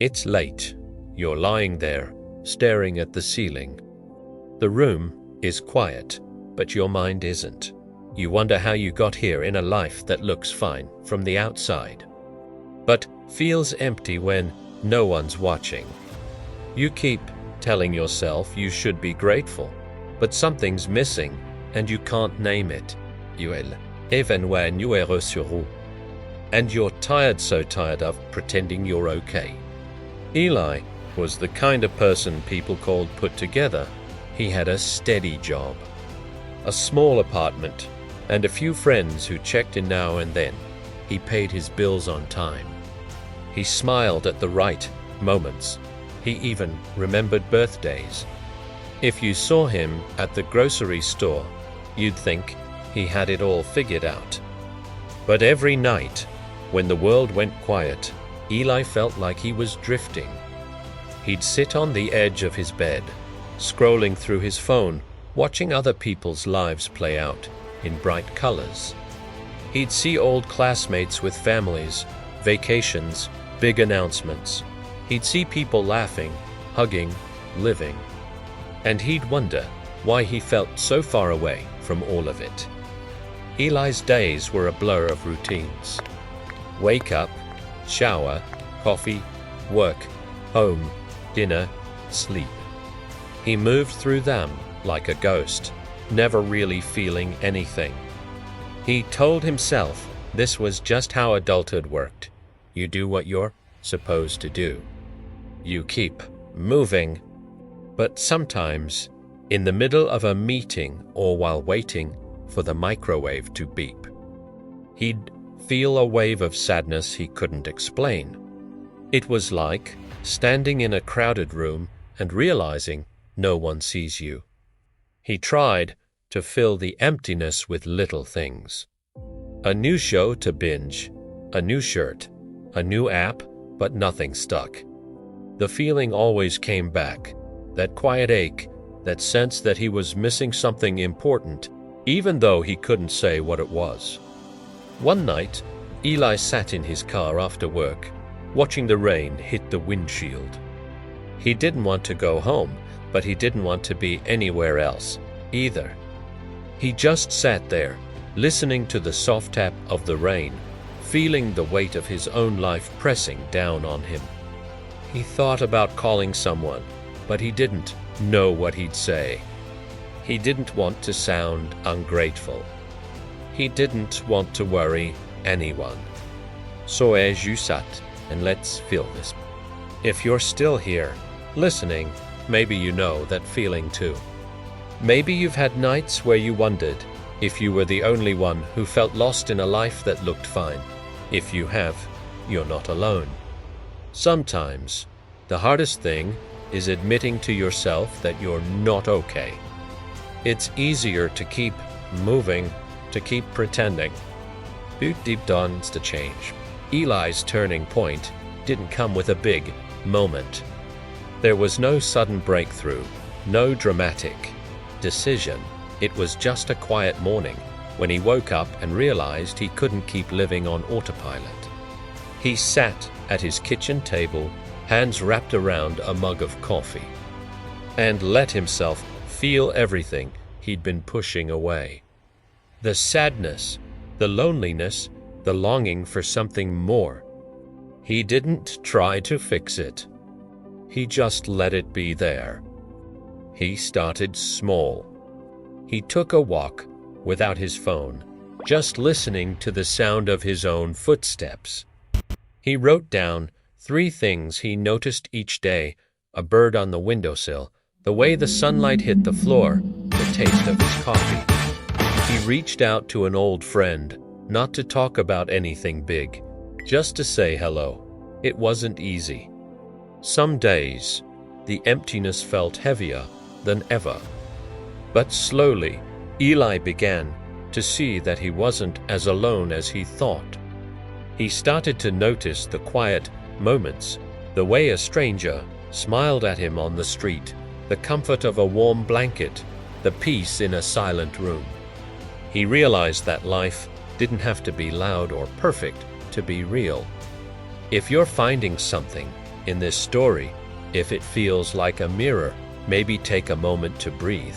It's late. You're lying there, staring at the ceiling. The room is quiet, but your mind isn't. You wonder how you got here in a life that looks fine from the outside, but feels empty when no one's watching. You keep telling yourself you should be grateful, but something's missing and you can't name it. And you're tired, so tired of pretending you're okay. Eli was the kind of person people called put together. He had a steady job, a small apartment, and a few friends who checked in now and then. He paid his bills on time. He smiled at the right moments. He even remembered birthdays. If you saw him at the grocery store, you'd think he had it all figured out. But every night, when the world went quiet, Eli felt like he was drifting. He'd sit on the edge of his bed, scrolling through his phone, watching other people's lives play out in bright colors. He'd see old classmates with families, vacations, big announcements. He'd see people laughing, hugging, living. And he'd wonder why he felt so far away from all of it. Eli's days were a blur of routines. Wake up, shower, coffee, work, home, dinner, sleep. He moved through them like a ghost, never really feeling anything. He told himself this was just how adulthood worked. You do what you're supposed to do. You keep moving. But sometimes, in the middle of a meeting or while waiting for the microwave to beep, he'd feel a wave of sadness he couldn't explain. It was like standing in a crowded room and realizing no one sees you. He tried to fill the emptiness with little things. A new show to binge, a new shirt, a new app, but nothing stuck. The feeling always came back, that quiet ache, that sense that he was missing something important, even though he couldn't say what it was. One night, Eli sat in his car after work, watching the rain hit the windshield. He didn't want to go home, but he didn't want to be anywhere else either. He just sat there, listening to the soft tap of the rain, feeling the weight of his own life pressing down on him. He thought about calling someone, but he didn't know what he'd say. He didn't want to sound ungrateful. He didn't want to worry anyone. So as you sat, and let's feel this. If you're still here, listening, maybe you know that feeling too. Maybe you've had nights where you wondered if you were the only one who felt lost in a life that looked fine. If you have, you're not alone. Sometimes, the hardest thing is admitting to yourself that you're not okay. It's easier to keep moving, to keep pretending. Deep dawns to change. Eli's turning point didn't come with a big moment. There was no sudden breakthrough, no dramatic decision. It was just a quiet morning when he woke up and realized he couldn't keep living on autopilot. He sat at his kitchen table, hands wrapped around a mug of coffee, and let himself feel everything he'd been pushing away. The sadness, the loneliness, the longing for something more. He didn't try to fix it. He just let it be there. He started small. He took a walk without his phone, just listening to the sound of his own footsteps. He wrote down 3 things he noticed each day: a bird on the windowsill, the way the sunlight hit the floor, the taste of his coffee. He reached out to an old friend, not to talk about anything big, just to say hello. It wasn't easy. Some days, the emptiness felt heavier than ever. But slowly, Eli began to see that he wasn't as alone as he thought. He started to notice the quiet moments, the way a stranger smiled at him on the street, the comfort of a warm blanket, the peace in a silent room. He realized that life didn't have to be loud or perfect to be real. If you're finding something In this story, if it feels like a mirror, maybe take a moment to breathe.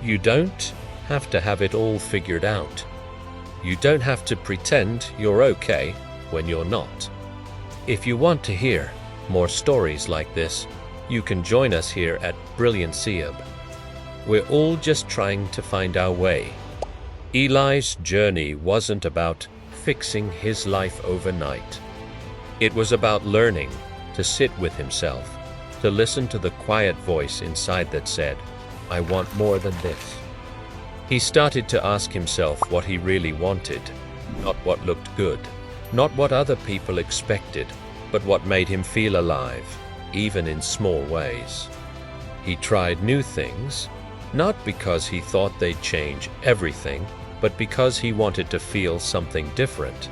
You don't have to have it all figured out. You don't have to pretend you're okay when you're not. If you want to hear more stories like this, you can join us here at Brilliancehub. We're all just trying to find our way. Eli's journey wasn't about fixing his life overnight. It was about learning to sit with himself, to listen to the quiet voice inside that said, "I want more than this." He started to ask himself what he really wanted, not what looked good, not what other people expected, but what made him feel alive, even in small ways. He tried new things, not because he thought they'd change everything, but because he wanted to feel something different.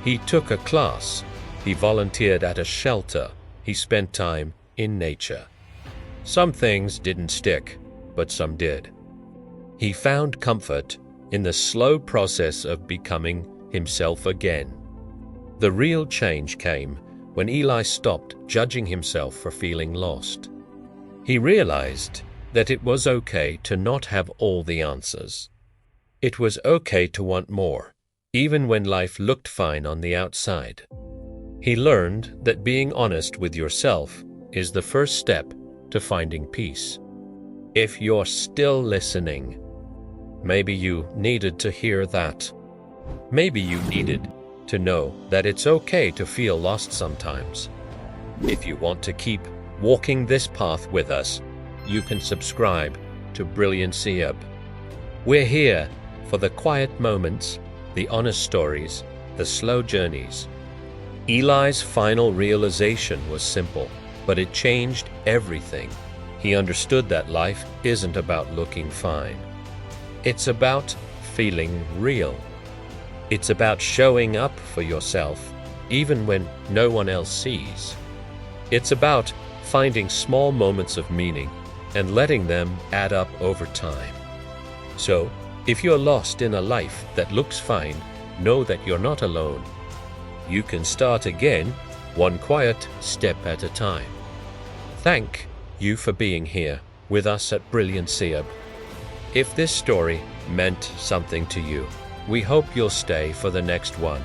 He took a class, he volunteered at a shelter, he spent time in nature. Some things didn't stick, but some did. He found comfort in the slow process of becoming himself again. The real change came when Eli stopped judging himself for feeling lost. He realized that it was okay to not have all the answers. It was okay to want more, even when life looked fine on the outside. He learned that being honest with yourself is the first step to finding peace. If you're still listening, maybe you needed to hear that. Maybe you needed to know that it's okay to feel lost sometimes. If you want to keep walking this path with us, you can subscribe to Brilliancehub. We're here for the quiet moments, the honest stories, the slow journeys. Eli's final realization was simple, but it changed everything. He understood that life isn't about looking fine. It's about feeling real. It's about showing up for yourself, even when no one else sees. It's about finding small moments of meaning and letting them add up over time. So, if you're lost in a life that looks fine, know that you're not alone. You can start again, one quiet step at a time. Thank you for being here with us at Brilliancehub. If this story meant something to you, we hope you'll stay for the next one.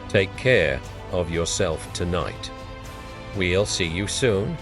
Take care of yourself tonight. We'll see you soon.